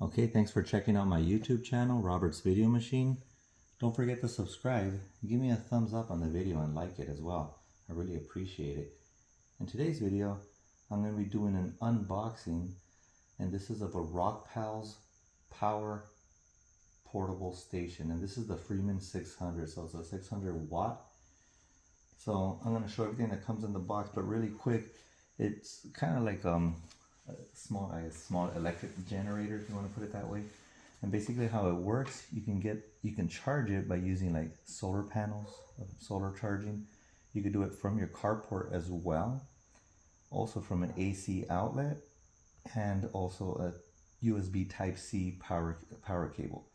Okay, thanks for checking out my YouTube channel, Robert's Video Machine. Don't forget to subscribe. Give me a thumbs up on the video and like it as well. I really appreciate it. In today's video, I'm going to be doing an unboxing, and this is of a ROCKPALS power portable station, and this is the Freeman 600, so it's a 600 watt. So I'm going to show everything that comes in the box, but really quick, it's kind of like a small electric generator, if you want to put it that way. And basically how it works, you can charge it by using like solar panels, solar charging. You could do it from your carport as well, also from an AC outlet, and also a USB Type-C power cable.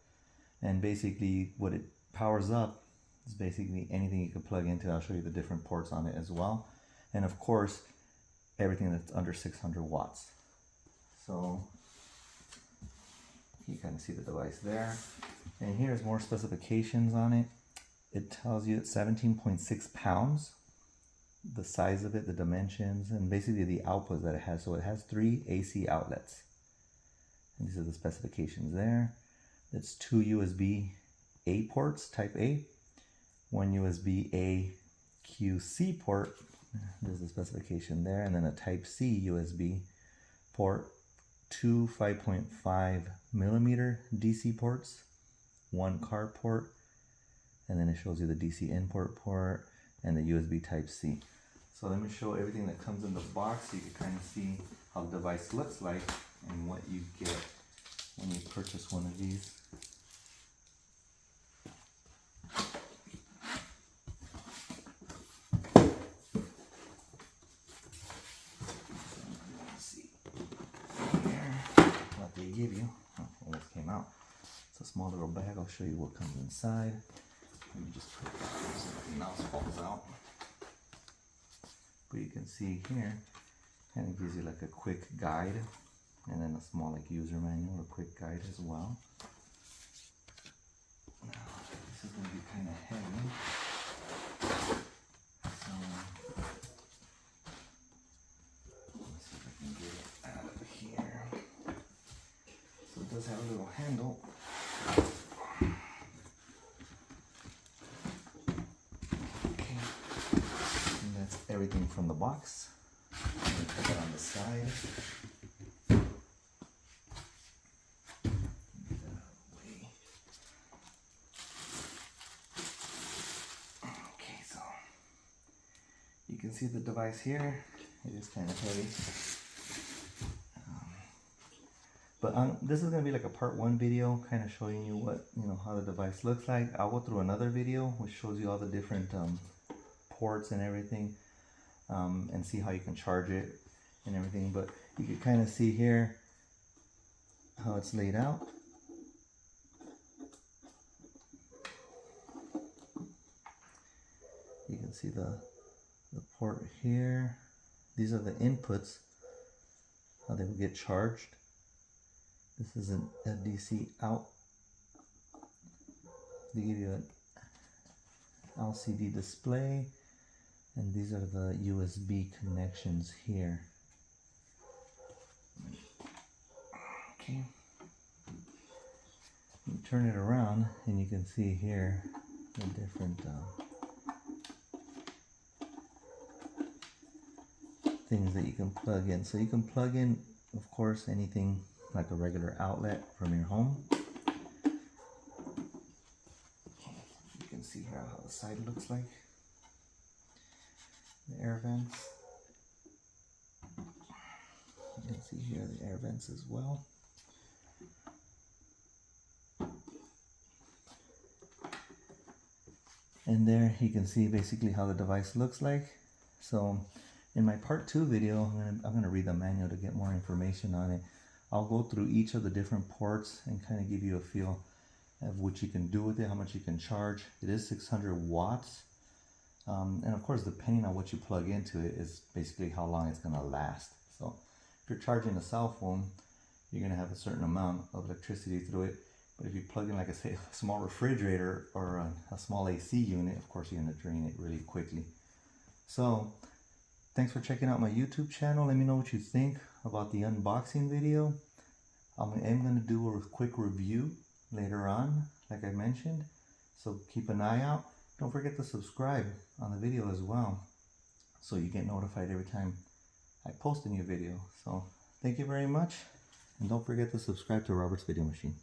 And basically what it powers up is basically anything you can plug into. I'll show you the different ports on it as well. And of course, everything that's under 600 watts. So you kind of see the device there. And here's more specifications on it. It tells you it's 17.6 pounds, the size of it, the dimensions, and basically the outputs that it has. So it has 3 AC outlets. And these are the specifications there. It's 2 USB-A ports, type A, 1 USB-A QC port, there's the specification there, and then a Type-C USB port, 2 5.5 millimeter DC ports, 1 car port, and then it shows you the DC input port and the USB Type-C. So let me show everything that comes in the box so you can kind of see how the device looks like and what you get when you purchase one of these. They give you. Oh, almost came out. It's a small little bag. I'll show you what comes inside. Let me just put it back so nothing else falls out. But you can see here, kind of gives you like a quick guide, and then a small like user manual, a quick guide as well. Now, this is going to be kind of heavy. So, let's see if I can get it out of here. So it does have a little handle. Okay, and that's everything from the box. I'm going to put that on the side. Get that out of the way. Okay, so you can see the device here. It is kind of heavy. But this is going to be like a part 1 video, kind of showing you how the device looks like. I'll go through another video which shows you all the different ports and everything, and see how you can charge it and everything. But you can kind of see here how it's laid out. You can see the port here. These are the inputs, how they will get charged. This is a DC out. They give you an LCD display, and these are the USB connections here. Okay. You turn it around, and you can see here the different things that you can plug in. So you can plug in, of course, anything like a regular outlet from your home. You can see here how the side looks like. The air vents. You can see here the air vents as well. And there you can see basically how the device looks like. So in my part 2 video, I'm going to read the manual to get more information on it. I'll go through each of the different ports and kind of give you a feel of what you can do with it, how much you can charge. It is 600 watts. And of course, depending on what you plug into it is basically how long it's going to last. So if you're charging a cell phone, you're going to have a certain amount of electricity through it. But if you plug in, like I say, a small refrigerator or a small AC unit, of course, you're going to drain it really quickly. So thanks for checking out my YouTube channel. Let me know what you think about the unboxing video. I am going to do a quick review later on, like I mentioned, so keep an eye out. Don't forget to subscribe on the video as well, so you get notified every time I post a new video. So thank you very much, and don't forget to subscribe to Robert's Video Machine.